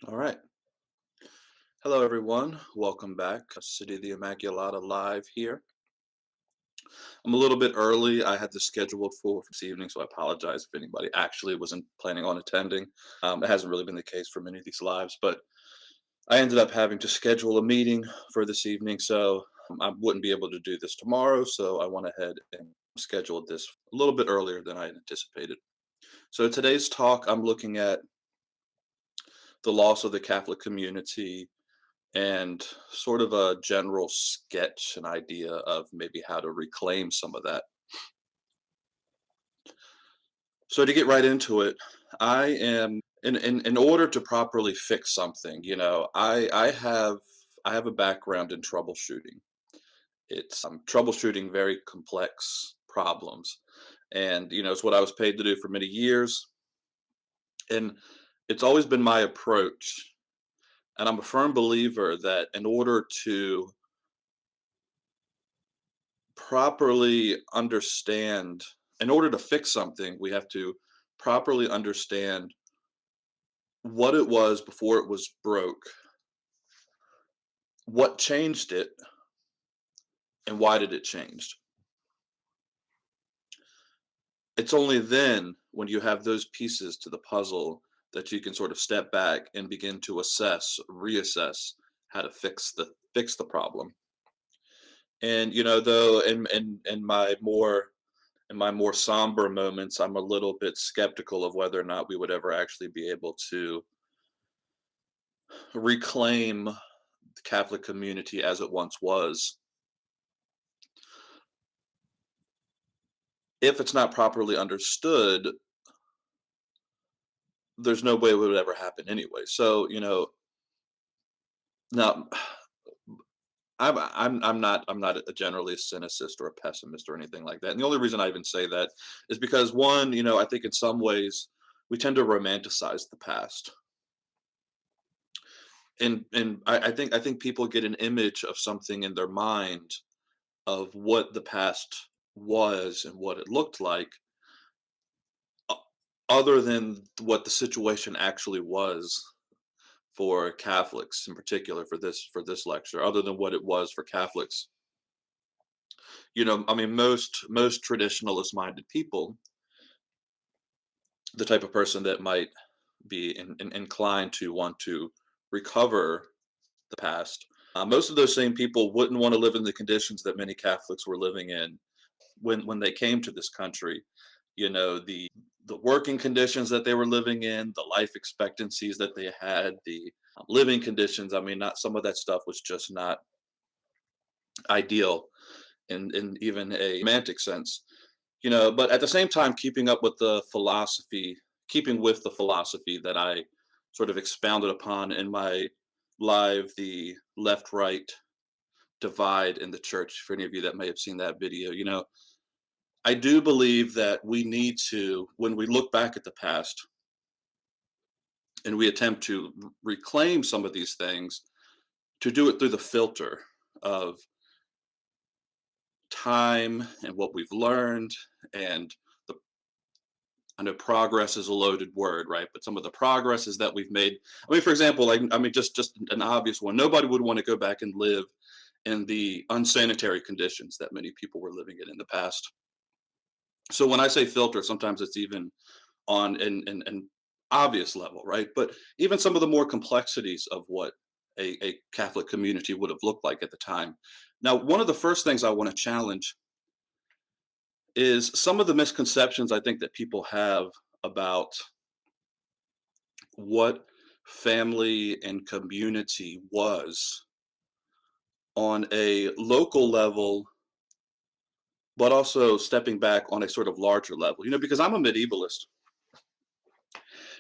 All right. Hello, everyone. Welcome back. City of the Immaculata live here. I'm a little bit early. I had this scheduled for this evening, so I apologize if anybody actually wasn't planning on attending. It hasn't really been the case for many of these lives, but I ended up having to schedule a meeting for this evening, so I wouldn't be able to do this tomorrow. So I went ahead and scheduled this a little bit earlier than I had anticipated. So today's talk, I'm looking at the loss of the Catholic community and sort of a general sketch, an idea of maybe how to reclaim some of that. So to get right into it, I am in order to properly fix something, I have a background in troubleshooting. It's troubleshooting very complex problems. And it's what I was paid to do for many years. And it's always been my approach. And I'm a firm believer that in order to properly understand in order to fix something, we have to properly understand what it was before it was broke, what changed it, and why did it change. It's only then when you have those pieces to the puzzle that you can sort of step back and begin to reassess how to fix the problem. And though in my more somber moments, I'm a little bit skeptical of whether or not we would ever actually be able to reclaim the Catholic community as it once was if it's not properly understood. There's no way it would ever happen anyway. So now I'm not a generally a cynicist or a pessimist or anything like that. And the only reason I even say that is because one, I think in some ways we tend to romanticize the past. And I think people get an image of something in their mind of what the past was and what it looked like, o- other than what the situation actually was for Catholics in particular for this lecture, other than what it was for Catholics. I mean, most traditionalist minded people, the type of person that might be inclined to want to recover the past, most of those same people wouldn't want to live in the conditions that many Catholics were living in when they came to this country. The working conditions that they were living in, the life expectancies that they had, the living conditions. I mean, not some of that stuff was just not ideal in even a romantic sense. But at the same time, keeping with the philosophy that I sort of expounded upon in my live, the left right divide in the church. For any of you that may have seen that video, I do believe that we need to, when we look back at the past and we attempt to reclaim some of these things, to do it through the filter of time and what we've learned. And the I know progress is a loaded word, right? But some of the progresses that we've made. I mean, for example, like I mean, just an obvious one. Nobody would want to go back and live in the unsanitary conditions that many people were living in the past. So when I say filter, sometimes it's even on an obvious level, right? But even some of the more complexities of what a Catholic community would have looked like at the time. Now, one of the first things I want to challenge is some of the misconceptions I think that people have about what family and community was on a local level, but also stepping back on a sort of larger level. Because I'm a medievalist,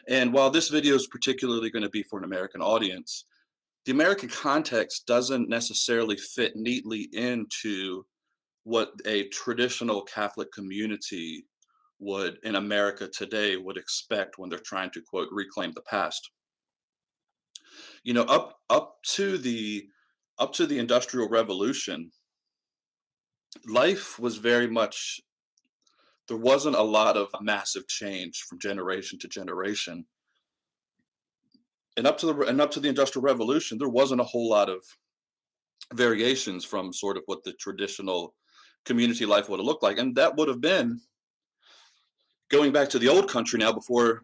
and while this video is particularly going to be for an American audience, the American context doesn't necessarily fit neatly into what a traditional Catholic community would in America today would expect when they're trying to quote reclaim the past. Up to the Industrial Revolution, life was very much there wasn't a lot of massive change from generation to generation. and up to the Industrial Revolution, there wasn't a whole lot of variations from sort of what the traditional community life would have looked like, and that would have been going back to the old country now before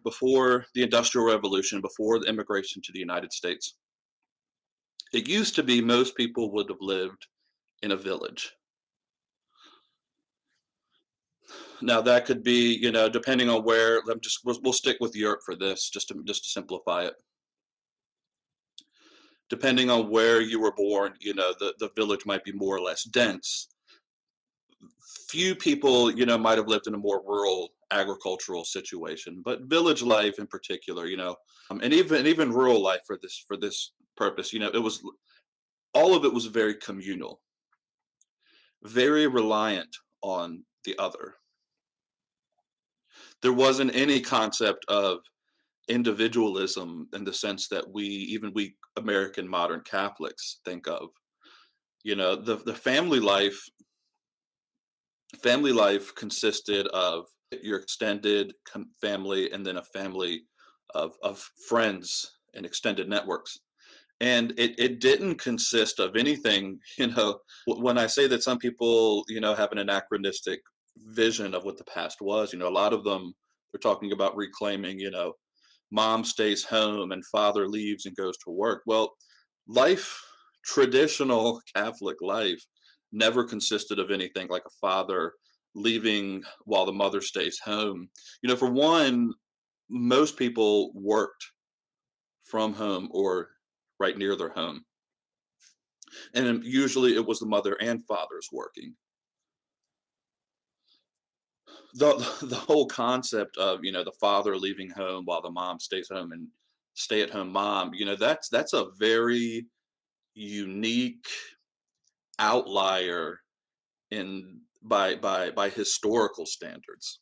the Industrial Revolution, before the immigration to the United States. It used to be most people would have lived in a village. Now that could be, depending on where. We'll stick with Europe for this, just to simplify it. Depending on where you were born, the village might be more or less dense. Few people, might have lived in a more rural agricultural situation, but village life in particular, and even rural life for this purpose, it was all of it was very communal, very reliant on the other. There wasn't any concept of individualism in the sense that we American modern Catholics think of. The family life consisted of your extended family and then a family of friends and extended networks. And it didn't consist of anything, when I say that some people, have an anachronistic vision of what the past was, a lot of them, they're talking about reclaiming, mom stays home and father leaves and goes to work. Well, life, traditional Catholic life, never consisted of anything like a father leaving while the mother stays home. For one, most people worked from home or right near their home. And then usually it was the mother and father's working. The whole concept of, the father leaving home while the mom stays home and stay at home mom, that's a very unique outlier in by historical standards.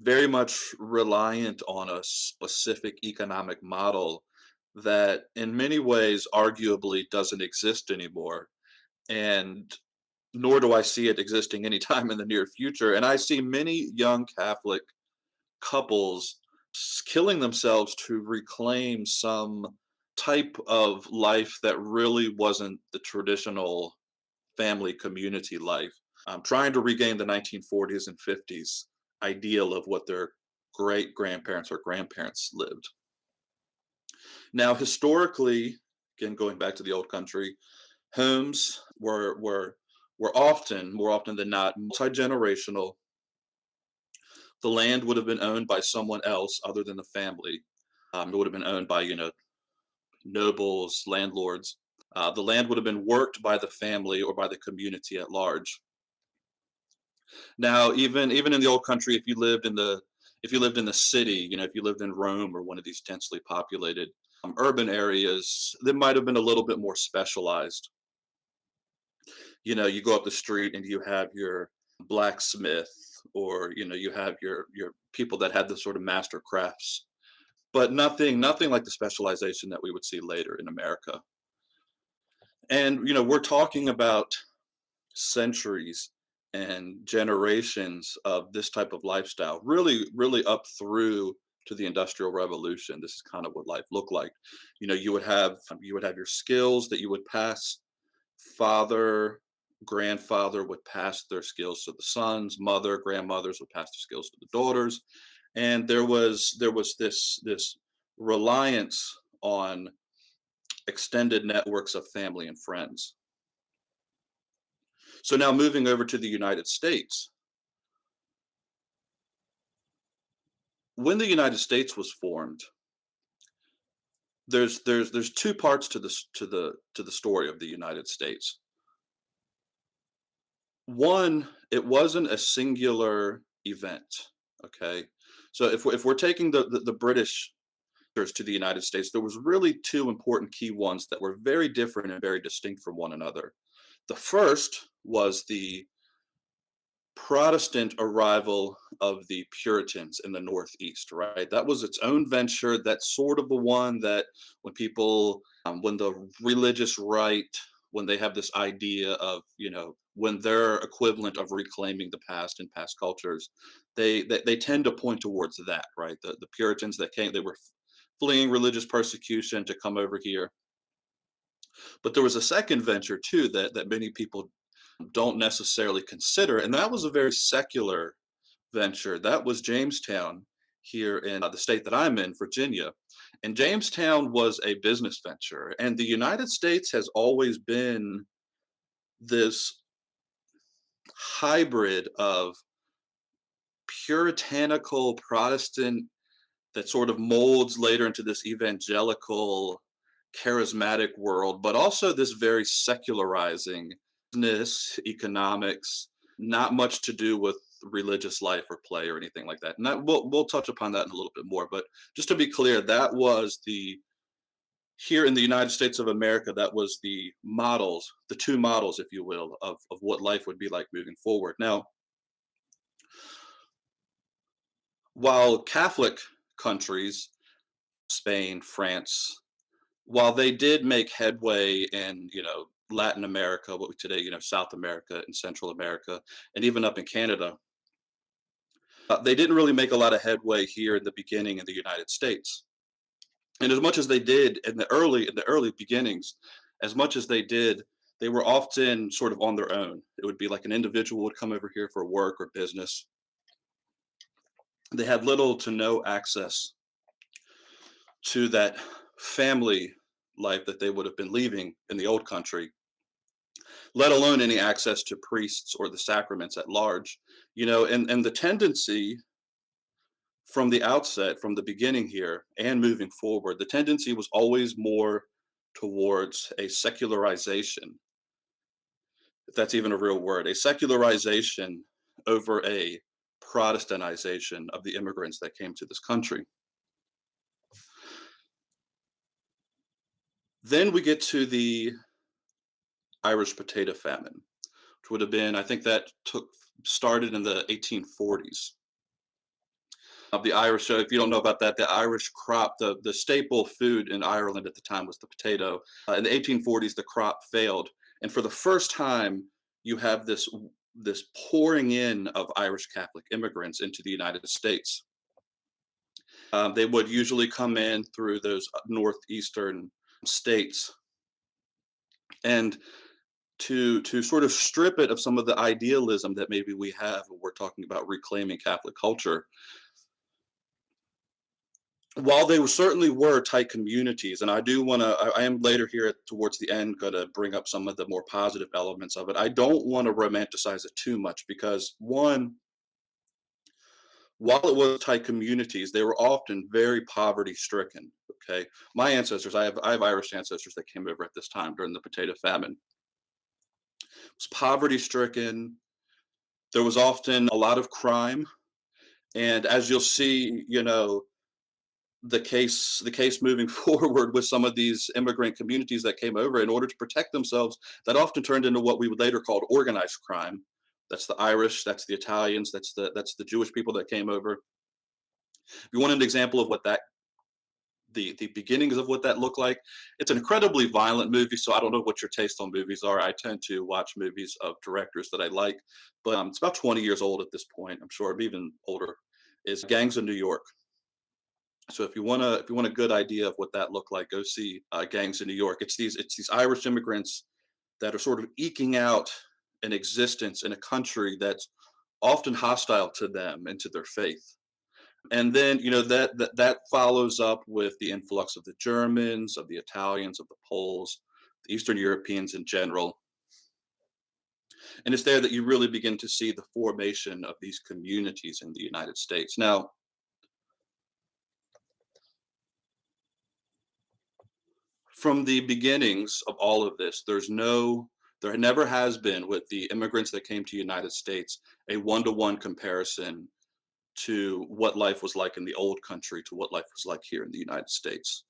Very much reliant on a specific economic model that in many ways arguably doesn't exist anymore, and nor do I see it existing anytime in the near future. And I see many young Catholic couples killing themselves to reclaim some type of life that really wasn't the traditional family community life. Trying to regain the 1940s and 50s ideal of what their great grandparents or grandparents lived. Now, historically, again going back to the old country, homes were often, more often than not, multi-generational. The land would have been owned by someone else other than the family. It would have been owned by, nobles, landlords. The land would have been worked by the family or by the community at large. Now, even in the old country, if you lived in the city, if you lived in Rome or one of these densely populated urban areas, they might have been a little bit more specialized. You go up the street and you have your blacksmith, or you have your people that had the sort of master crafts, but nothing like the specialization that we would see later in America. And we're talking about centuries and generations of this type of lifestyle, really really up through to the Industrial Revolution. This is kind of what life looked like. You would have your skills that you would pass. Father, grandfather would pass their skills to the sons, mother, grandmothers would pass their skills to the daughters, and there was this reliance on extended networks of family and friends. So now moving over to the United States, when the United States was formed, there's two parts to the story of the United States. One, it wasn't a singular event. Okay, so if we're taking the British to the United States, there was really two important key ones that were very different and very distinct from one another. The first was the Protestant arrival of the Puritans in the Northeast, right? That was its own venture. That's sort of the one that when the religious right, when they have this idea of, when their equivalent of reclaiming the past and past cultures, they tend to point towards that, right? The Puritans that came, they were fleeing religious persecution to come over here. But there was a second venture too that many people don't necessarily consider, and that was a very secular venture. That was Jamestown here in the state that I'm in, Virginia. And Jamestown was a business venture, and the United States has always been this hybrid of puritanical Protestant that sort of molds later into this evangelical, charismatic world, but also this very secularizing business, economics, not much to do with religious life or play or anything like that. And that we'll touch upon that in a little bit more. But just to be clear, that was the here in the United States of America, that was the models, the two models, if you will, of what life would be like moving forward. Now, while Catholic countries, Spain, France, while they did make headway in, Latin America, what we today, South America and Central America, and even up in Canada, they didn't really make a lot of headway here in the beginning in the United States. And as much as they did in the early beginnings, as much as they did, they were often sort of on their own. It would be like an individual would come over here for work or business. They had little to no access to that family life that they would have been leaving in the old country, let alone any access to priests or the sacraments at large. And the tendency from the outset, from the beginning here and moving forward, the tendency was always more towards a secularization, if that's even a real word, a secularization over a Protestantization of the immigrants that came to this country. Then we get to the Irish potato famine, which would have been, I think that took started in the 1840s. The Irish, if you don't know about that, the Irish crop, the staple food in Ireland at the time was the potato. In the 1840s, the crop failed, and for the first time, you have this pouring in of Irish Catholic immigrants into the United States. They would usually come in through those northeastern states, and to sort of strip it of some of the idealism that maybe we have when we're talking about reclaiming Catholic culture. While they certainly were tight communities, and I am later here towards the end going to bring up some of the more positive elements of it. I don't want to romanticize it too much because one, while it was tight communities, they were often very poverty stricken. Okay, my ancestors, I have Irish ancestors that came over at this time during the potato famine. It was poverty stricken. There was often a lot of crime, and as you'll see, the case moving forward with some of these immigrant communities that came over in order to protect themselves, that often turned into what we would later call organized crime. That's the Irish, that's the Italians, that's the Jewish people that came over. If you want an example of what that the beginnings of what that looked like, it's an incredibly violent movie. So I don't know what your taste on movies are. I tend to watch movies of directors that I like, but it's about 20 years old at this point. I'm sure I'm even older. Is Gangs of New York. So if you want a good idea of what that looked like, go see Gangs in New York. It's these Irish immigrants that are sort of eking out an existence in a country that's often hostile to them and to their faith. And then that follows up with the influx of the Germans, of the Italians, of the Poles, the Eastern Europeans in general. And it's there that you really begin to see the formation of these communities in the United States. Now, from the beginnings of all of this, there never has been with the immigrants that came to United States a one-to-one comparison to what life was like in the old country to what life was like here in the United States.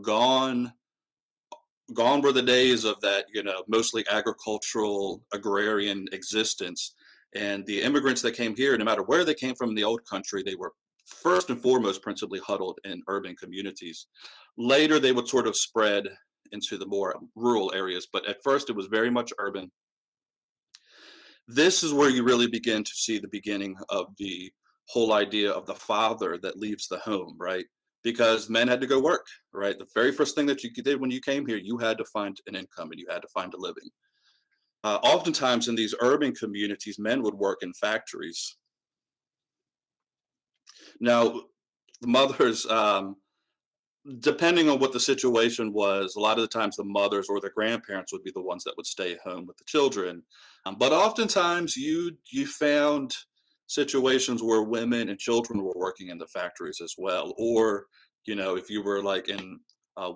Gone were the days of that, mostly agricultural agrarian existence. And the immigrants that came here, no matter where they came from in the old country, they were first and foremost principally huddled in urban communities. Later, they would sort of spread into the more rural areas, but at first it was very much urban. This is where you really begin to see the beginning of the whole idea of the father that leaves the home, right? because men had to go work, right? The very first thing that you did when you came here, you had to find an income and you had to find a living. Oftentimes in these urban communities, men would work in factories. Now, the mothers, depending on what the situation was, a lot of the times the mothers or the grandparents would be the ones that would stay home with the children. But oftentimes you found situations where women and children were working in the factories as well. Or, if you were like in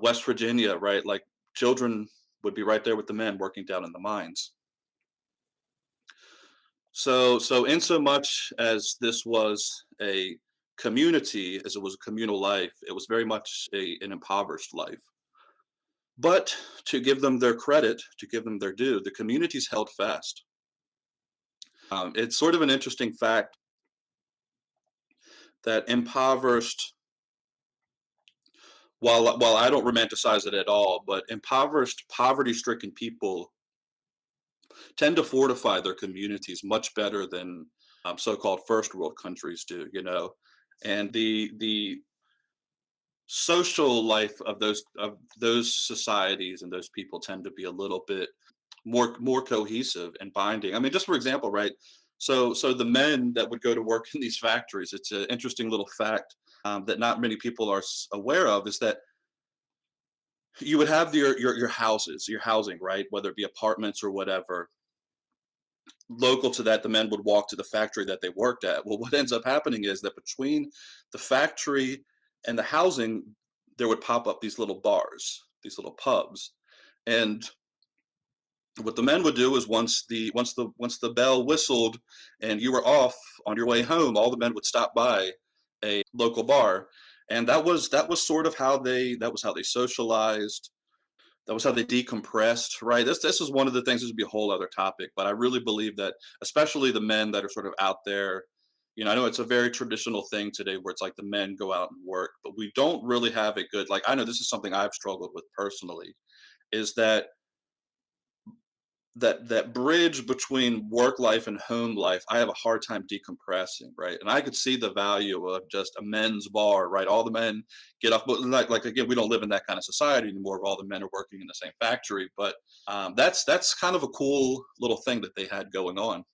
West Virginia, right, like children would be right there with the men working down in the mines. So in so much as this was a community, as it was a communal life, it was very much an impoverished life. But to give them their credit, to give them their due, the communities held fast. It's sort of an interesting fact that impoverished, while I don't romanticize it at all, but impoverished, poverty-stricken people tend to fortify their communities much better than so-called first world countries do. And the social life of those societies and those people tend to be a little bit more cohesive and binding. I mean, just for example, right? So the men that would go to work in these factories, it's an interesting little fact that not many people are aware of, is that you would have your houses, your housing, right? Whether it be apartments or whatever. Local to that, the men would walk to the factory that they worked at. Well, what ends up happening is that between the factory and the housing, there would pop up these little bars, these little pubs. And what the men would do is once the bell whistled and you were off on your way home, all the men would stop by a local bar, and that was sort of how they socialized. That was how they decompressed, right? This is one of the things. This would be a whole other topic, but I really believe that, especially the men that are sort of out there. I know it's a very traditional thing today where it's like the men go out and work, but we don't really have a good, like, I know this is something I've struggled with personally, is that bridge between work life and home life. I have a hard time decompressing, right? And I could see the value of just a men's bar, right? All the men get off, but like again, we don't live in that kind of society anymore where all the men are working in the same factory. But that's kind of a cool little thing that they had going on.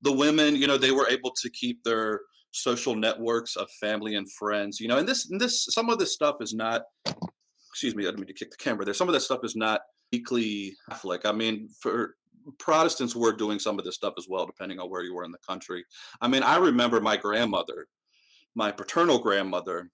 The women, they were able to keep their social networks of family and friends, and this some of this stuff is not. Excuse me, I didn't mean to kick the camera there. Some of that stuff is not weekly Catholic. I mean, for Protestants were doing some of this stuff as well, depending on where you were in the country. I mean, I remember my grandmother, my paternal grandmother.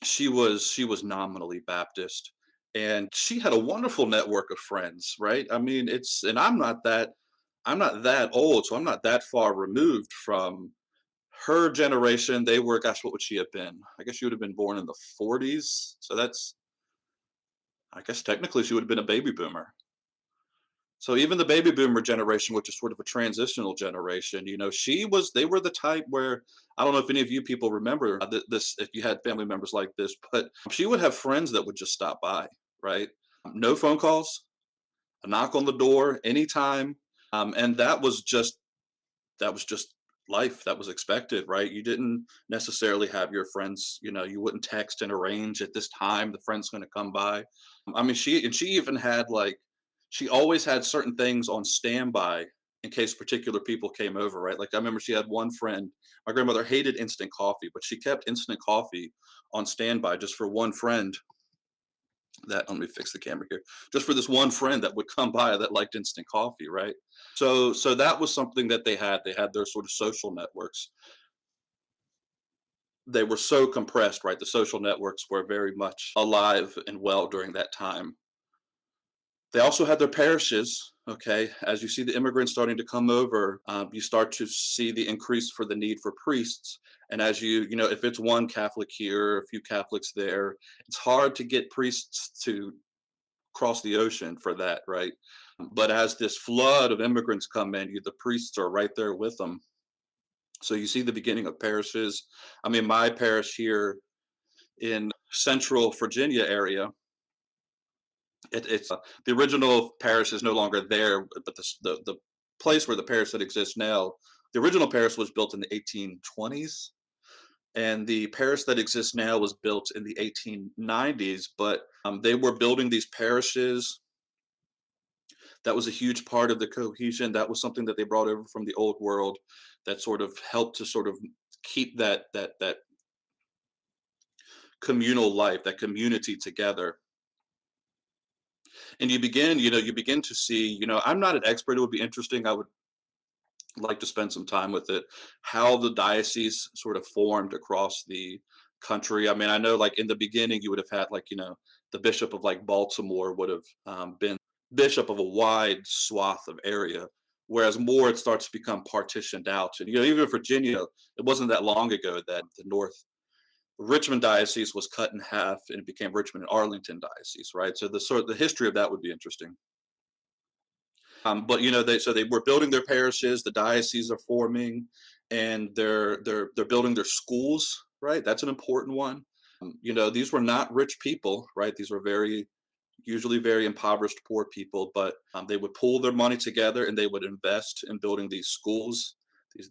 She was nominally Baptist, and she had a wonderful network of friends. Right? I mean, and I'm not that old, so I'm not that far removed from her generation. They were, gosh, what would she have been? I guess she would have been born in the 40s. So I guess technically she would have been a baby boomer. So even the baby boomer generation, which is sort of a transitional generation, they were the type where, I don't know if any of you people remember this, if you had family members like this, but she would have friends that would just stop by, right? No phone calls, a knock on the door anytime. And that was just life. That was expected, right? You didn't necessarily have your friends, you wouldn't text and arrange at this time the friend's going to come by. I mean, she even had, like, she always had certain things on standby in case particular people came over, right? Like, I remember she had one friend. My grandmother hated instant coffee, but she kept instant coffee on standby just for one friend. Let me fix the camera here. Just for this one friend that would come by that liked instant coffee, right? So that was something that they had. They had their sort of social networks. They were so compressed, right? The social networks were very much alive and well during that time. They also had their parishes. Okay, as you see the immigrants starting to come over, you start to see the increase for the need for priests. And as if it's one Catholic here, a few Catholics there, it's hard to get priests to cross the ocean for that, right? But as this flood of immigrants come in, the priests are right there with them. So you see the beginning of parishes. I mean, my parish here in Central Virginia area, it's the original parish is no longer there, but the place where the parish that exists now, the original parish was built in the 1820s. And the parish that exists now was built in the 1890s, but they were building these parishes. That was a huge part of the cohesion. That was something that they brought over from the old world that sort of helped to sort of keep that communal life, that community together. And you begin to see, I'm not an expert. It would be interesting. I would like to spend some time with it, how the diocese sort of formed across the country. I mean, I know like in the beginning, you would have had like, the bishop of like Baltimore would have been bishop of a wide swath of area. Whereas more, it starts to become partitioned out. And, even Virginia, it wasn't that long ago that the North Richmond diocese was cut in half and it became Richmond and Arlington diocese, right? So the history of that would be interesting. But they were building their parishes, the dioceses are forming, and they're building their schools, right? That's an important one. These were not rich people, right? These were usually very impoverished poor people, but they would pool their money together and they would invest in building these schools,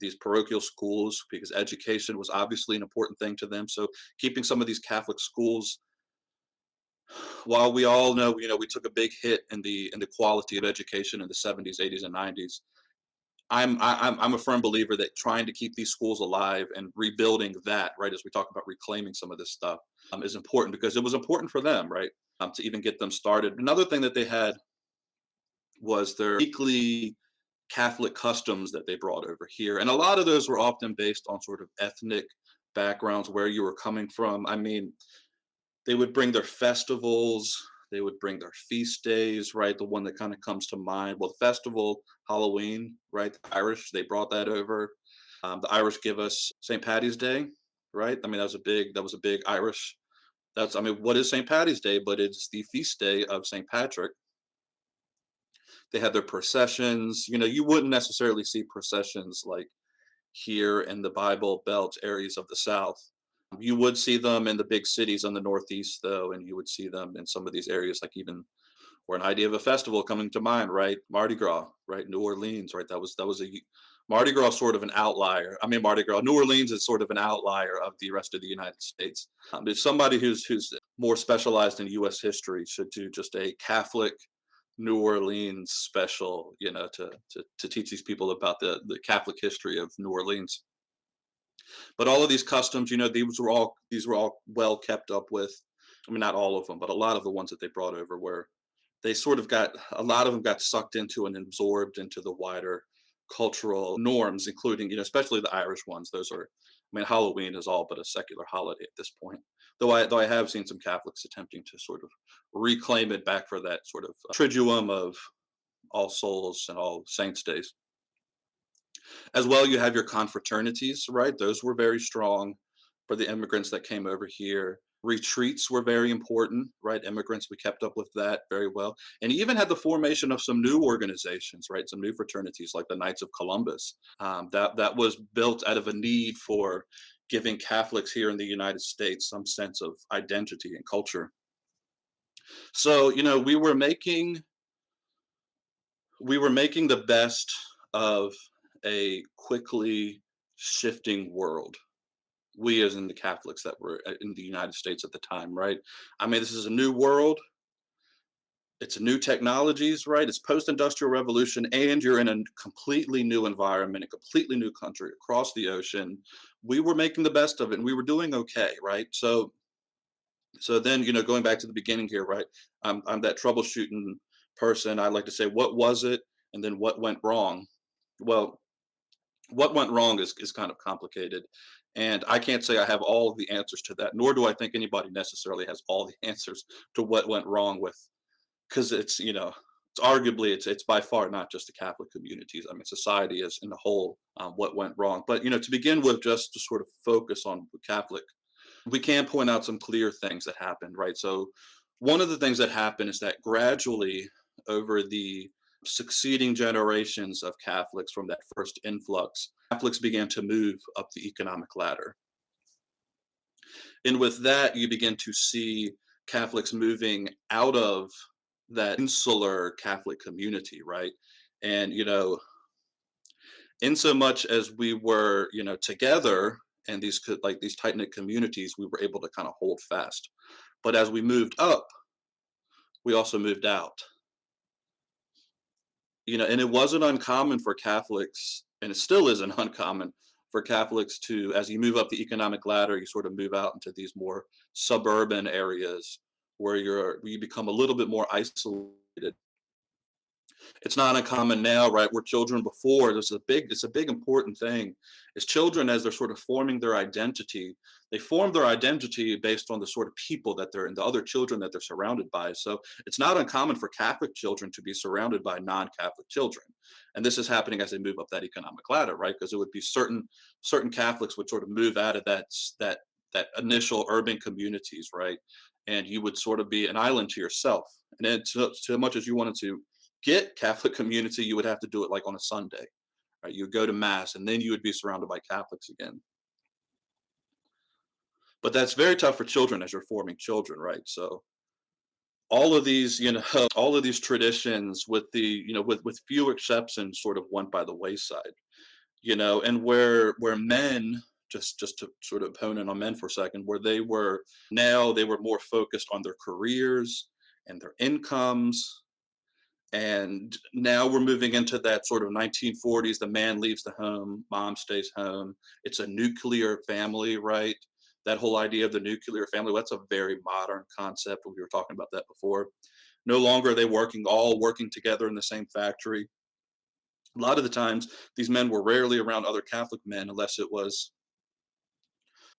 these parochial schools, because education was obviously an important thing to them. So keeping some of these Catholic schools, while we all know, we took a big hit in the quality of education in the 70s, 80s, and 90s. I'm a firm believer that trying to keep these schools alive and rebuilding that, right, as we talk about reclaiming some of this stuff, is important because it was important for them, right, to even get them started. Another thing that they had was their weekly Catholic customs that they brought over here, and a lot of those were often based on sort of ethnic backgrounds, where you were coming from. I mean, they would bring their festivals, they would bring their feast days, right? The one that kind of comes to mind, well, the festival, Halloween, right? The Irish, they brought that over. The Irish give us St. Patty's Day, right? I mean, that was a big Irish. I mean, what is St. Patty's Day? But it's the feast day of St. Patrick. They had their processions. You wouldn't necessarily see processions like here in the Bible Belt areas of the South. You would see them in the big cities on the Northeast, though, and you would see them in some of these areas, like even or an idea of a festival coming to mind, right? Mardi Gras, right? New Orleans, right? Mardi Gras, sort of an outlier. I mean, Mardi Gras, New Orleans is sort of an outlier of the rest of the United States. If somebody who's more specialized in U.S. history should do just a Catholic New Orleans special, to teach these people about the Catholic history of New Orleans. But all of these customs, these were all well kept up with. I mean, not all of them, but a lot of the ones that they brought over were they sort of got a lot of them got sucked into and absorbed into the wider cultural norms, including, especially the Irish ones. Those are, I mean, Halloween is all but a secular holiday at this point. Though I have seen some Catholics attempting to sort of reclaim it back for that sort of triduum of All Souls and All Saints days. As well, you have your confraternities, right? Those were very strong for the immigrants that came over here. Retreats were very important, right? Immigrants, we kept up with that very well. And you even had the formation of some new organizations, right? Some new fraternities like the Knights of Columbus. That was built out of a need for giving Catholics here in the United States some sense of identity and culture. So, we were making the best of a quickly shifting world. We, as in the Catholics that were in the United States at the time, right? I mean, this is a new world. It's new technologies, right? It's post-industrial revolution, and you're in a completely new environment, a completely new country across the ocean. We were making the best of it, and we were doing okay, right? So then, going back to the beginning here, right? I'm that troubleshooting person. I like to say, what was it, and then what went wrong? Well, what went wrong is kind of complicated, and I can't say I have all of the answers to that, nor do I think anybody necessarily has all the answers to what went wrong with, because it's arguably it's by far not just the Catholic communities. I mean, society as in a whole, what went wrong. But to begin with, just to sort of focus on the Catholic, we can point out some clear things that happened, right? So one of the things that happened is that gradually over the succeeding generations of Catholics from that first influx, Catholics began to move up the economic ladder. And with that, you begin to see Catholics moving out of that insular Catholic community, right? And, in so much as we were, together and like these tight knit communities, we were able to kind of hold fast. But as we moved up, we also moved out. And it wasn't uncommon for Catholics, and it still isn't uncommon for Catholics to, as you move up the economic ladder, you sort of move out into these more suburban areas where you become a little bit more isolated. It's not uncommon now, right? Where children before, it's a big important thing, is children as they're sort of forming their identity, they form their identity based on the sort of people that they're and the other children that they're surrounded by. So it's not uncommon for Catholic children to be surrounded by non-Catholic children. And this is happening as they move up that economic ladder, right? Because it would be certain Catholics would sort of move out of that initial urban communities, right? And you would sort of be an island to yourself. And then to much as you wanted to get Catholic community, you would have to do it like on a Sunday, right? You would go to mass and then you would be surrounded by Catholics again. But that's very tough for children as you're forming children, right? So all of these, all of these traditions with few exceptions sort of went by the wayside, and where men just to sort of hone in on men for a second, where they were more focused on their careers and their incomes. And now we're moving into that sort of 1940s. The man leaves the home, mom stays home. It's a nuclear family, right? That whole idea of the nuclear family, that's a very modern concept. We were talking about that before. No longer are they all working together in the same factory. A lot of the times, these men were rarely around other Catholic men unless it was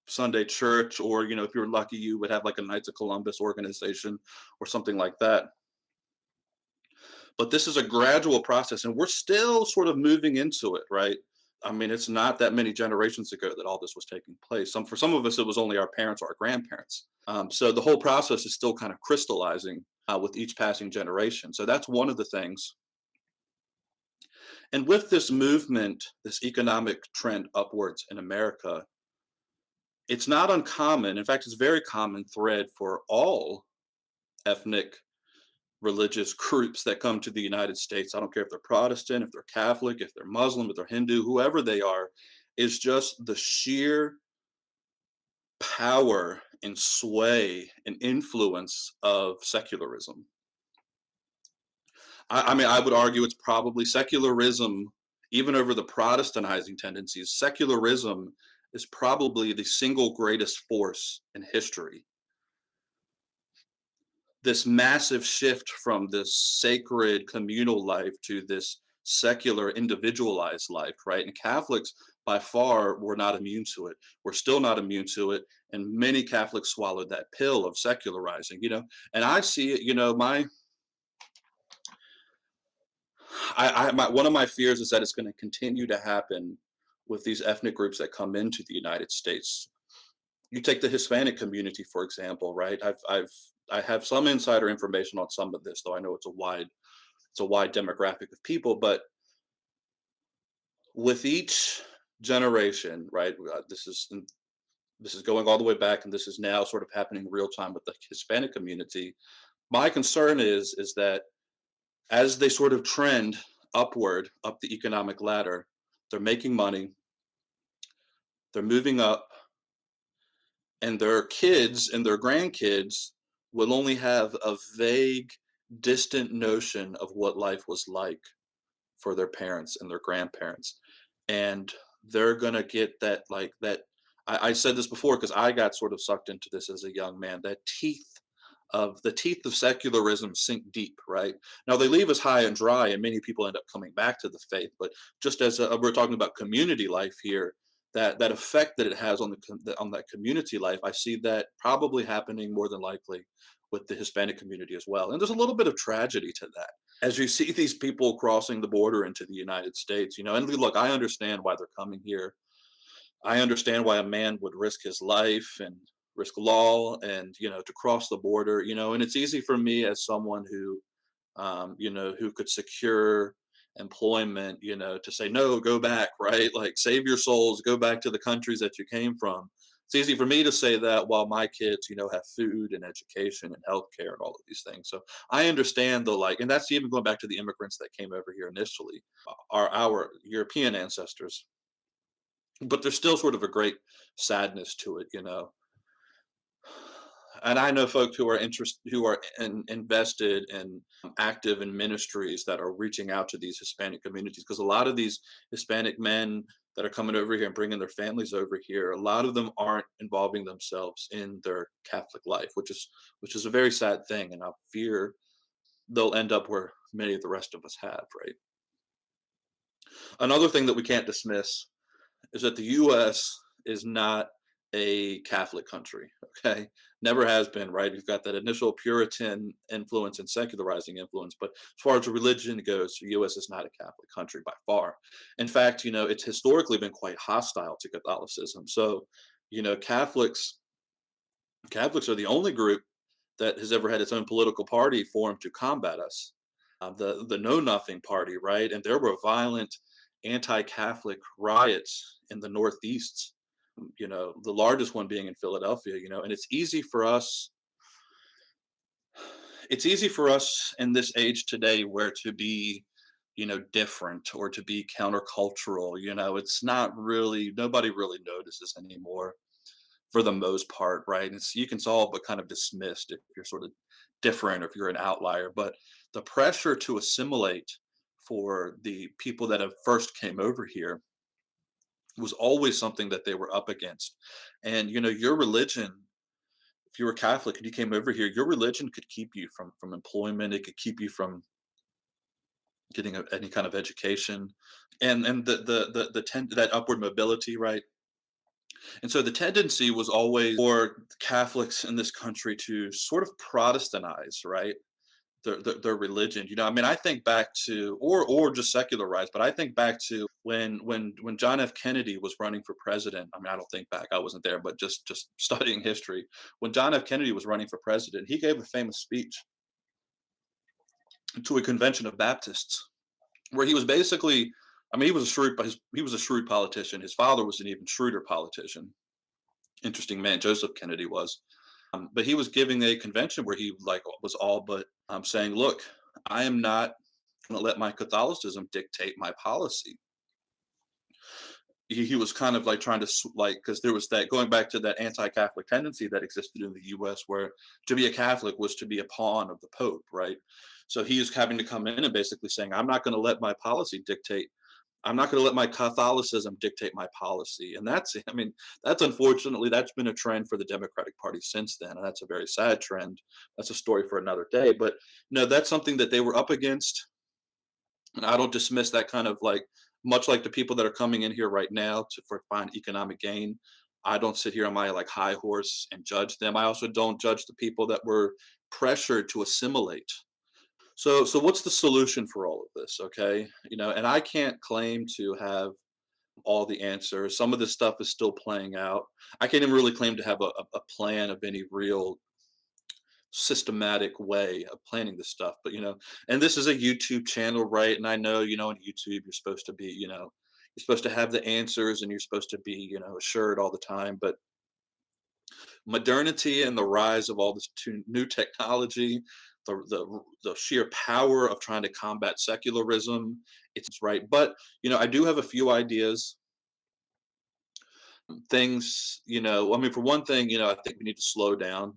Sunday church, or, if you were lucky, you would have like a Knights of Columbus organization or something like that. But this is a gradual process, and we're still sort of moving into it, right? I mean, it's not that many generations ago that all this was taking place. For some of us, it was only our parents or our grandparents. So the whole process is still kind of crystallizing with each passing generation. So that's one of the things. And with this movement, this economic trend upwards in America, it's not uncommon. In fact, it's a very common thread for all ethnic religious groups that come to the United States. I don't care if they're Protestant, if they're Catholic, if they're Muslim, if they're Hindu, whoever they are, is just the sheer power and sway and influence of secularism. I mean, I would argue it's probably secularism, even over the Protestantizing tendencies. Secularism is probably the single greatest force in history. This massive shift from this sacred communal life to this secular individualized life, right? And Catholics by far were not immune to it. We're still not immune to it. And many Catholics swallowed that pill of secularizing, and I see it, one of my fears is that it's going to continue to happen with these ethnic groups that come into the United States. You take the Hispanic community, for example, right? I have some insider information on some of this, though I know it's a wide demographic of people. But with each generation, right? This is going all the way back, and this is now sort of happening real time with the Hispanic community. My concern is that as they sort of trend upward up the economic ladder, they're making money, they're moving up, and their kids and their grandkids will only have a vague, distant notion of what life was like for their parents and their grandparents. And they're going to get that, like that. I said this before because I got sort of sucked into this as a young man. The teeth of secularism sink deep, right? Now they leave us high and dry, and many people end up coming back to the faith. But just as we're talking about community life here, that effect that it has on that community life, I see that probably happening more than likely with the Hispanic community as well. And there's a little bit of tragedy to that as you see these people crossing the border into the United States. And look, I understand why they're coming here. I understand why a man would risk his life and risk law and to cross the border. And it's easy for me as someone who could secure employment, to say no, go back, right? Like save your souls, go back to the countries that you came from. It's easy for me to say that while my kids, have food and education and healthcare and all of these things. So I understand and that's even going back to the immigrants that came over here initially, our European ancestors. but there's still sort of a great sadness to it, you know. And I know folks who are invested and active in ministries that are reaching out to these Hispanic communities, because a lot of these Hispanic men that are coming over here and bringing their families over here, a lot of them aren't involving themselves in their Catholic life, which is a very sad thing, and I fear they'll end up where many of the rest of us have, right? Another thing that we can't dismiss is that the US is not a Catholic country, okay? Never has been, right? You've got that initial Puritan influence and secularizing influence, but as far as religion goes, the US is not a Catholic country by far. In fact, it's historically been quite hostile to Catholicism. So, Catholics are the only group that has ever had its own political party formed to combat us. The Know Nothing Party, right? And there were violent anti-Catholic riots in the Northeast. The largest one being in Philadelphia. And it's easy for us in this age today where to be, different or to be countercultural. It's not really nobody really notices anymore for the most part, right? You can all but kind of dismissed if you're sort of different or if you're an outlier. But the pressure to assimilate for the people that have first came over here was always something that they were up against. And your religion, if you were Catholic and you came over here, your religion could keep you from employment. It could keep you from getting any kind of education, and that upward mobility, right? And so the tendency was always for Catholics in this country to sort of Protestantize, right? Their religion. I mean, I think back to, or just secularize, but I think back to when John F. Kennedy was running for president. I mean, I don't think back, I wasn't there, but just studying history. When John F. Kennedy was running for president, he gave a famous speech to a convention of Baptists where he was basically, I mean, he was a shrewd politician. His father was an even shrewder politician. Interesting man, Joseph Kennedy was. But he was giving a convention where he like was all but saying, "Look, I am not going to let my Catholicism dictate my policy." He was kind of like trying to like, because there was that, going back to that anti-Catholic tendency that existed in the U.S., where to be a Catholic was to be a pawn of the Pope, right? So he is having to come in and basically saying, "I'm not going to let my policy dictate I'm not going to let my Catholicism dictate my policy." And I mean, unfortunately, that's been a trend for the Democratic Party since then. And that's a very sad trend. That's a story for another day. But no, that's something that they were up against. And I don't dismiss that kind of like, much like the people that are coming in here right now for find economic gain. I don't sit here on my like high horse and judge them. I also don't judge the people that were pressured to assimilate. So what's the solution for all of this? Okay. And I can't claim to have all the answers. Some of this stuff is still playing out. I can't even really claim to have a plan of any real systematic way of planning this stuff. But and this is a YouTube channel, right? And I know, on YouTube you're supposed to be, you're supposed to have the answers and you're supposed to be, assured all the time. But modernity and the rise of all this new technology, the sheer power of trying to combat secularism, it's right. But I do have a few ideas, things. I mean, for one thing, I think we need to slow down.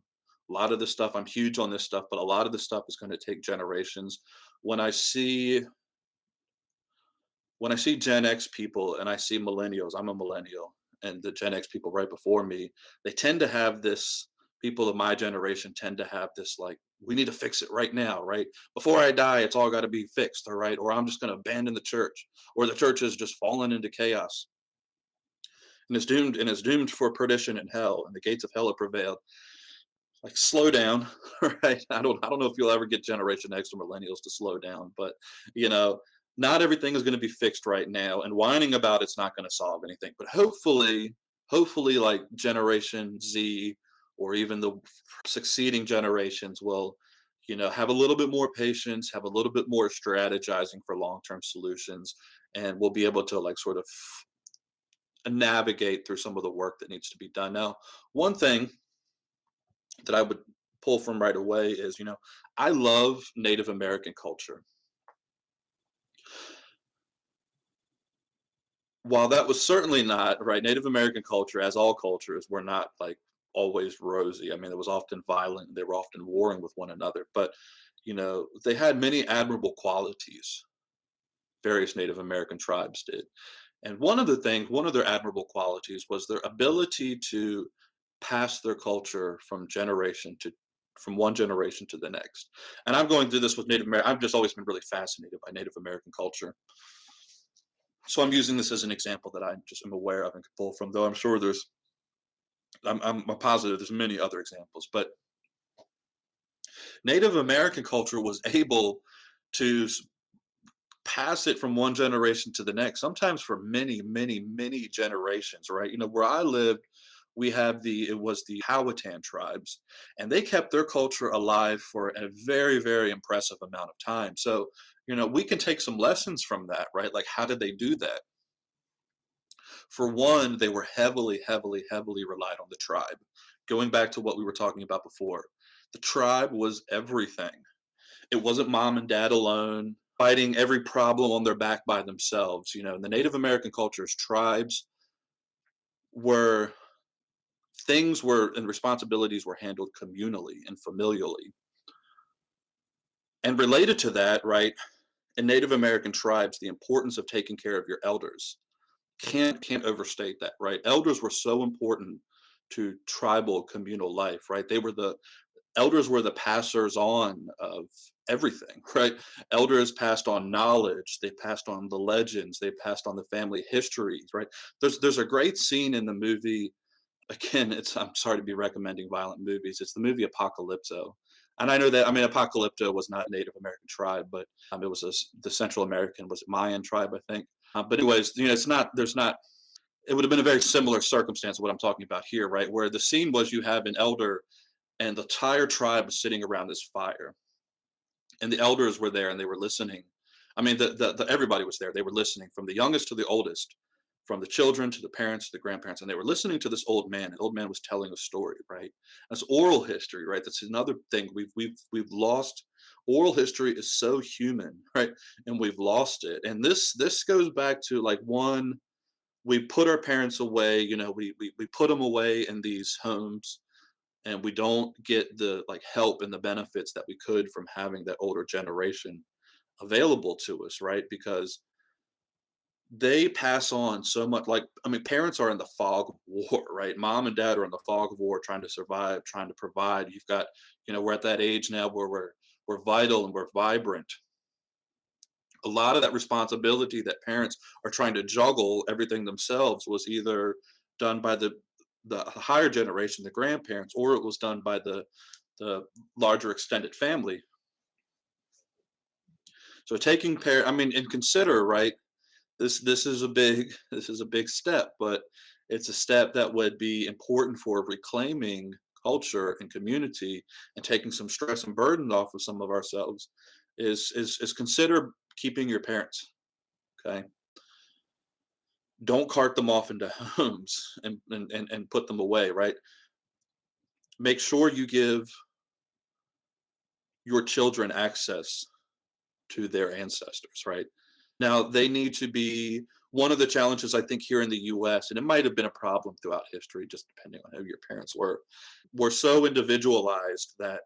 A lot of this stuff, I'm huge on this stuff, but a lot of this stuff is going to take generations. When I see Gen X people and I see millennials, I'm a millennial, and the Gen X people right before me, they tend to have this. People of my generation tend to have this like, we need to fix it right now, right? Before I die, it's all got to be fixed, all right? Or I'm just going to abandon the church, or the church has just fallen into chaos and is doomed for perdition and hell, and the gates of hell have prevailed. Like, slow down, right? I don't know if you'll ever get Generation X or millennials to slow down, but you know, not everything is going to be fixed right now, and whining about it's not going to solve anything. But hopefully, like Generation Z or even the succeeding generations will, have a little bit more patience, have a little bit more strategizing for long-term solutions, and we'll be able to like sort of navigate through some of the work that needs to be done. Now, one thing that I would pull from right away is, I love Native American culture. while that was certainly not right, Native American culture, as all cultures, were not like always rosy. I mean, it was often violent. They were often warring with one another, but they had many admirable qualities. Various Native American tribes did. And one of their admirable qualities was their ability to pass their culture from one generation to the next. And I'm going through this with Native American. I've just always been really fascinated by Native American culture. So I'm using this as an example that I just am aware of and can pull from, though I'm sure I'm positive there's many other examples. But Native American culture was able to pass it from one generation to the next, sometimes for many, many, many generations, right? Where I lived, we have it was the Powhatan tribes, and they kept their culture alive for a very, very impressive amount of time. So, we can take some lessons from that, right? Like, how did they do that? For one, they were heavily, heavily, heavily relied on the tribe. Going back to what we were talking about before, the tribe was everything. It wasn't mom and dad alone fighting every problem on their back by themselves. In the Native American cultures, tribes were things were and responsibilities were handled communally and familially. And related to that, right, in Native American tribes, the importance of taking care of your elders can't overstate that, right? Elders were so important to tribal communal life, right? The elders were the passers on of everything, right? Elders passed on knowledge, they passed on the legends, they passed on the family histories, right? There's a great scene in the movie. Again, I'm sorry to be recommending violent movies. It's the movie Apocalypto. And I know that, I mean, Apocalypto was not a Native American tribe, but it was the Central American, was it Mayan tribe, I think. But anyways, it's not, there's not, it would have been a very similar circumstance of what I'm talking about here, right? Where the scene was you have an elder and the entire tribe was sitting around this fire, and the elders were there and they were listening. I mean, everybody was there. They were listening from the youngest to the oldest, from the children to the parents to the grandparents, and they were listening to this old man. The old man was telling a story, right? That's oral history, right? That's another thing we've lost. Oral history is so human, right? And we've lost it. And this goes back to like one, we put our parents away. We put them away in these homes, and we don't get the like help and the benefits that we could from having that older generation available to us, right? Because they pass on so much. Like, I mean, parents are in the fog of war, right? Mom and dad are in the fog of war, trying to survive, trying to provide. You've got, we're at that age now where we're vital and we're vibrant. A lot of that responsibility that parents are trying to juggle everything themselves was either done by the higher generation, the grandparents, or it was done by the larger extended family. So taking I mean, and consider, right, this is a big this is a big step, but it's a step that would be important for reclaiming culture and community and taking some stress and burden off of some of ourselves. Is consider keeping your parents. Okay, don't cart them off into homes and put them away, right? Make sure you give your children access to their ancestors, right? Now, they need to be one of the challenges I think here in the US, and it might have been a problem throughout history, just depending on who your parents were. We're so individualized that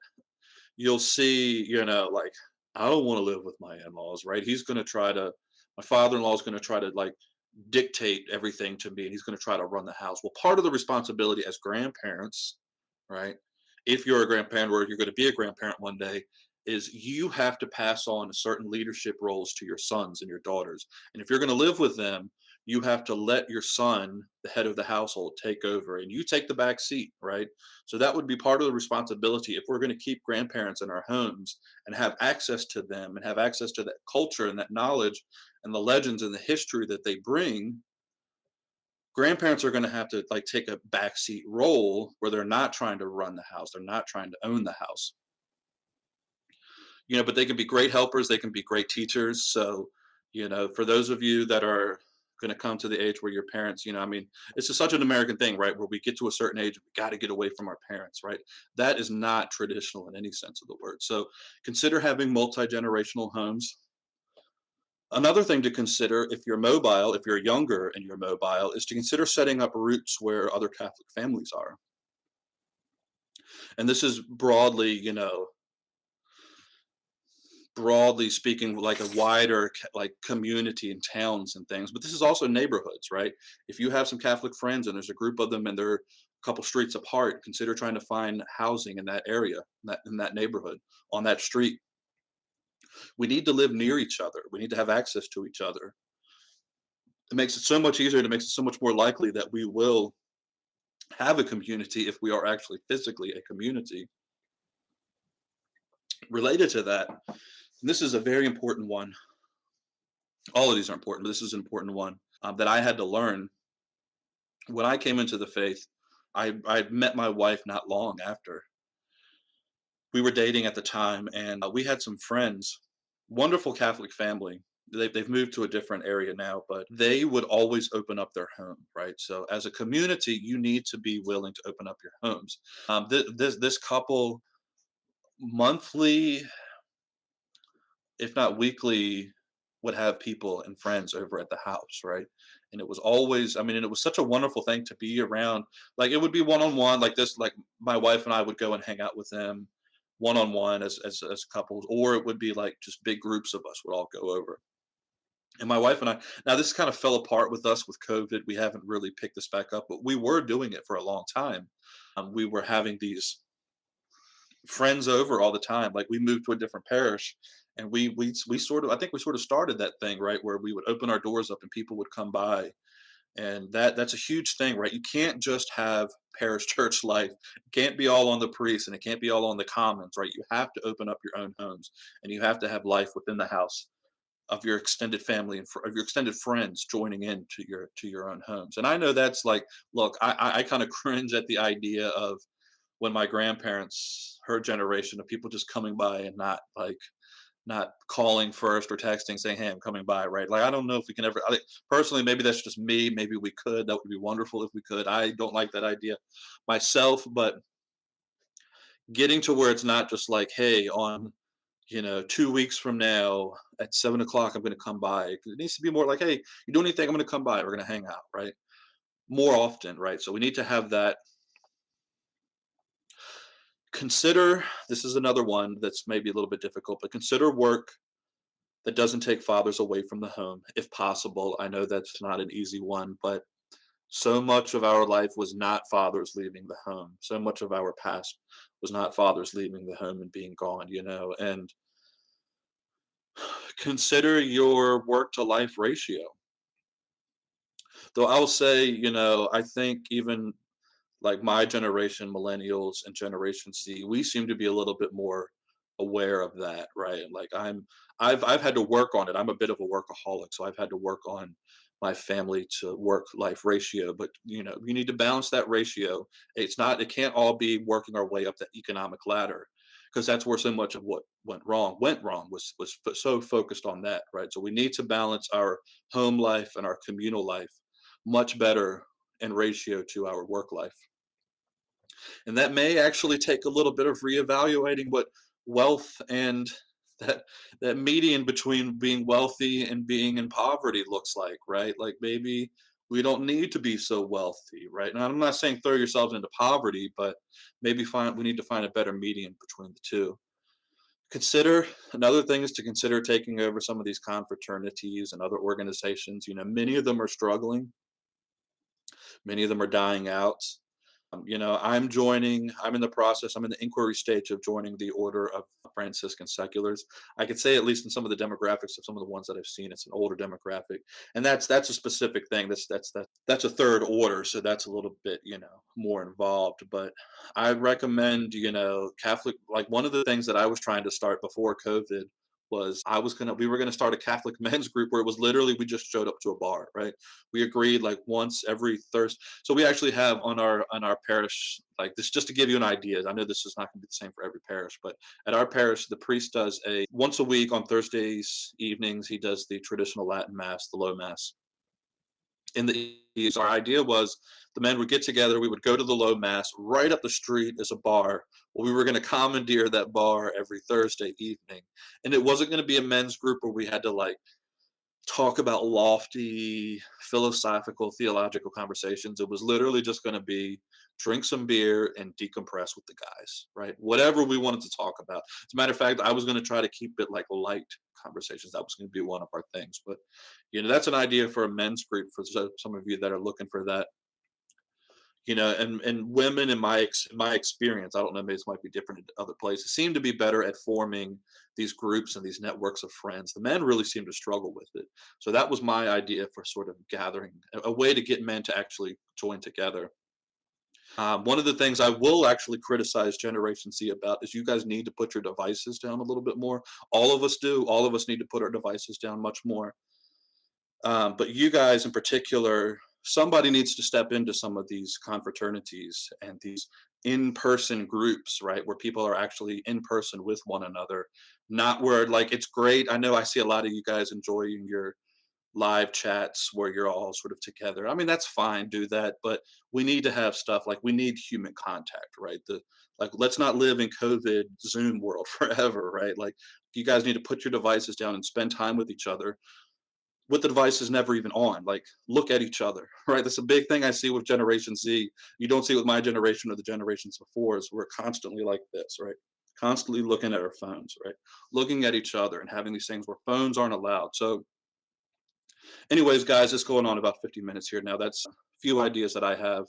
you'll see, like, I don't want to live with my in-laws, right? My father-in-law is going to try to like dictate everything to me, and he's going to try to run the house. Well, part of the responsibility as grandparents, right? If you're a grandparent or you're going to be a grandparent one day, is you have to pass on certain leadership roles to your sons and your daughters. And if you're going to live with them, you have to let your son, the head of the household, take over and you take the back seat, right? So that would be part of the responsibility if we're going to keep grandparents in our homes and have access to them and have access to that culture and that knowledge and the legends and the history that they bring. Grandparents are going to have to like take a backseat role where they're not trying to run the house, they're not trying to own the house. But they can be great helpers, they can be great teachers. So, for those of you that are going to come to the age where your parents, I mean, it's just such an American thing, right? Where we get to a certain age, we got to get away from our parents, right? That is not traditional in any sense of the word. So consider having multi-generational homes. Another thing to consider if you're mobile, if you're younger and you're mobile, is to consider setting up roots where other Catholic families are. And this is broadly, broadly speaking, like a wider like community and towns and things. But this is also neighborhoods, right? If you have some Catholic friends and there's a group of them and they're a couple streets apart, consider trying to find housing in that area, in that neighborhood, on that street. We need to live near each other. We need to have access to each other. It makes it so much easier. It makes it so much more likely that we will have a community if we are actually physically a community. Related to that, and this is a very important one. All of these are important, but this is an important one that I had to learn when I came into the faith. I met my wife not long after. We were dating at the time, and we had some friends, wonderful Catholic family. They've moved to a different area now, but they would always open up their home, right? So as a community, you need to be willing to open up your homes. This couple monthly, if not weekly, would have people and friends over at the house, right? And it was always, I mean, and it was such a wonderful thing to be around. Like it would be one on one, like this, like my wife and I would go and hang out with them one on one as couples, or it would be like just big groups of us would all go over. And my wife and I, now this kind of fell apart with us with COVID. We haven't really picked this back up, but we were doing it for a long time. We were having these friends over all the time. Like we moved to a different parish, and we sort of, I think we sort of started that thing, right, where we would open our doors up and people would come by. And that's a huge thing, right? You can't just have parish church life. It can't be all on the priest and it can't be all on the commons, right? You have to open up your own homes, and you have to have life within the house of your extended family and of your extended friends joining in to your own homes. And I know that's like, look, I kind of cringe at the idea of when my grandparents, her generation of people just coming by and not calling first or texting saying, "Hey, I'm coming by," right? Like, I don't know if we can ever. Personally, maybe that's just me. Maybe we could. That would be wonderful if we could. I don't like that idea myself, but getting to where it's not just like, "Hey, on 2 weeks from now at 7 o'clock, I'm going to come by." It needs to be more like, "Hey, you do anything? I'm going to come by. We're going to hang out," right? More often, right? So we need to have that. Consider, this is another one that's maybe a little bit difficult, but consider work that doesn't take fathers away from the home, if possible. I know that's not an easy one, but so much of our life was not fathers leaving the home. So much of our past was not fathers leaving the home and being gone. And consider your work to life ratio. Though I'll say, I think even like my generation, millennials and Generation Z, we seem to be a little bit more aware of that, right? Like I've had to work on it. I'm a bit of a workaholic, so I've had to work on my family to work life ratio. But you need to balance that ratio. It can't all be working our way up the economic ladder, because that's where so much of what went wrong was so focused on that, right? So we need to balance our home life and our communal life much better in ratio to our work life. And that may actually take a little bit of reevaluating what wealth and that that median between being wealthy and being in poverty looks like, right? Like maybe we don't need to be so wealthy, right? Now I'm not saying throw yourselves into poverty, but maybe we need to find a better median between the two. Consider Another thing is to consider taking over some of these confraternities and other organizations. Many of them are struggling, many of them are dying out. I'm in the process, I'm in the inquiry stage of joining the Order of Franciscan Seculars. I could say, at least in some of the demographics of some of the ones that I've seen, it's an older demographic. And that's a specific thing. That's a third order, so that's a little bit, more involved. But I recommend, Catholic, like one of the things that I was trying to start before COVID was we were gonna start a Catholic men's group where it was literally we just showed up to a bar, right? We agreed like once every Thursday. So we actually have on our parish, like this, just to give you an idea. I know this is not going to be the same for every parish, but at our parish, the priest does a once a week on Thursdays evenings. He does the traditional Latin mass, the low mass. In the East, our idea was the men would get together. We would go to the low mass. Right up the street is a bar. Well, we were going to commandeer that bar every Thursday evening, and it wasn't going to be a men's group where we had to like talk about lofty philosophical theological conversations. It was literally just going to be drink some beer and decompress with the guys, right? Whatever we wanted to talk about. As a matter of fact, I was going to try to keep it like light conversations. That was going to be one of our things. But that's an idea for a men's group for some of you that are looking for that. And women in my experience, I don't know, maybe this might be different in other places, seem to be better at forming these groups and these networks of friends. The men really seem to struggle with it. So that was my idea for sort of gathering a way to get men to actually join together. One of the things I will actually criticize Generation Z about is you guys need to put your devices down a little bit more. All of us do. All of us need to put our devices down much more. But you guys in particular, somebody needs to step into some of these confraternities and these in-person groups, right? Where people are actually in person with one another, not where like it's great. I know I see a lot of you guys enjoying your live chats where you're all sort of together. I mean, that's fine, do that, but we need to have stuff like we need human contact, right? Let's not live in COVID Zoom world forever, right? Like you guys need to put your devices down and spend time with each other with the device is never even on. Like, look at each other, right? That's a big thing I see with Generation Z. You don't see with my generation or the generations before. Is we're constantly like this, right? Constantly looking at our phones, right? Looking at each other and having these things where phones aren't allowed. So, anyways, guys, it's going on about 50 minutes here now. That's a few ideas that I have.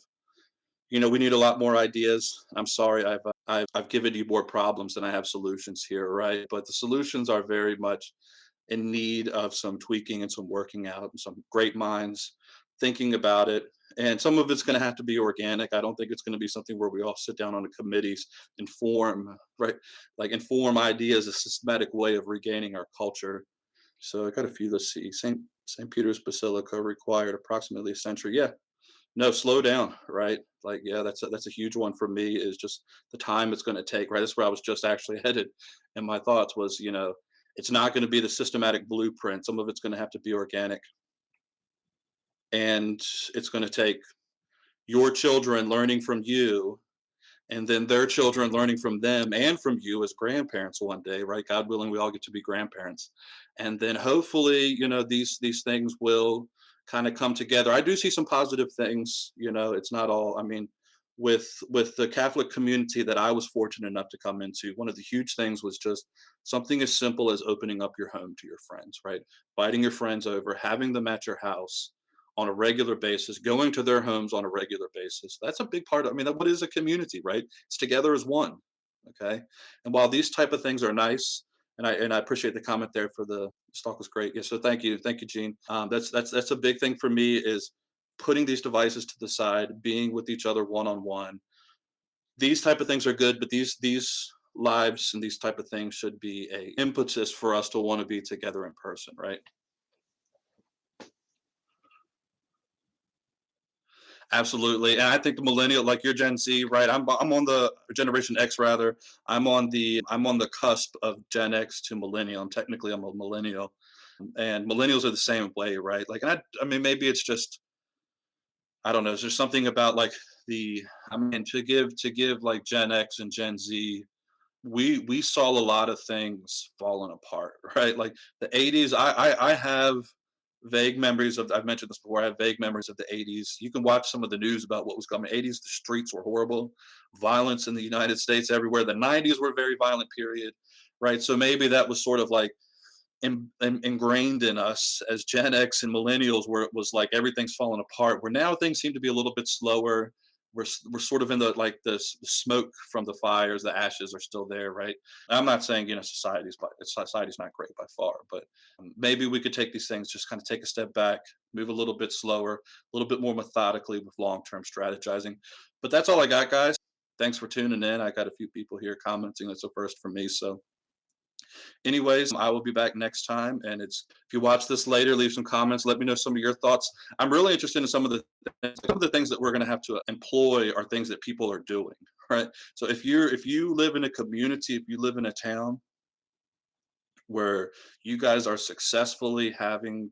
We need a lot more ideas. I'm sorry, I've given you more problems than I have solutions here, right? But the solutions are very much in need of some tweaking and some working out and some great minds thinking about it. And some of it's going to have to be organic. I don't think it's going to be something where we all sit down on the committees and form, right? Like inform ideas, a systematic way of regaining our culture. So I got a few. Let's see. St. Peter's Basilica required approximately a century. Yeah, no, slow down, right? Like, yeah, that's a huge one for me is just the time it's going to take, right? That's where I was just actually headed. And my thoughts was, it's not going to be the systematic blueprint. Some of it's going to have to be organic. And it's going to take your children learning from you and then their children learning from them and from you as grandparents one day, right? God willing, we all get to be grandparents, and then hopefully, these things will kind of come together. I do see some positive things. It's not all. I mean, with the Catholic community that I was fortunate enough to come into, one of the huge things was just something as simple as opening up your home to your friends, right? Inviting your friends over, having them at your house on a regular basis, going to their homes on a regular basis. That's a big part of, I mean, what is a community, right? It's together as one. Okay. And while these type of things are nice, and I appreciate the comment there for the talk was great. Yeah. So thank you, Gene. That's a big thing for me is putting these devices to the side, being with each other one on one. These type of things are good, but these lives and these type of things should be a impetus for us to want to be together in person, right? Absolutely, and I think the millennial, like you're Gen Z, right? I'm on the Generation X rather. I'm on the cusp of Gen X to millennial. Technically, I'm a millennial, and millennials are the same way, right? Like, I mean, maybe it's just I don't know. Is there something about like the I mean, to give like Gen X and Gen Z we saw a lot of things falling apart, right? Like the 80s, I have vague memories of I've mentioned this before. I have vague memories of the 80s. You can watch some of the news about what was coming. 80s, the streets were horrible, violence in the United States everywhere. The 90s were a very violent period, right? So maybe that was sort of like ingrained in us as Gen X and millennials, where it was like everything's falling apart. Where now things seem to be a little bit slower. We're sort of in the like the smoke from the fires, the ashes are still there, right? I'm not saying society's not great by far, but maybe we could take these things, just kind of take a step back, move a little bit slower, a little bit more methodically with long term strategizing. But that's all I got, guys. Thanks for tuning in. I got a few people here commenting. That's a first for me, so anyways, I will be back next time. And if you watch this later, leave some comments. Let me know some of your thoughts. I'm really interested in some of the things that we're going to have to employ are things that people are doing, right? So if you live in a community, if you live in a town where you guys are successfully having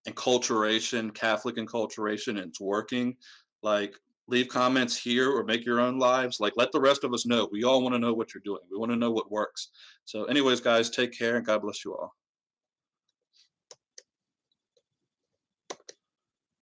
enculturation, Catholic enculturation, and it's working, like leave comments here or make your own lives. Like let the rest of us know. We all want to know what you're doing. We want to know what works. So, anyways, guys, take care and God bless you all.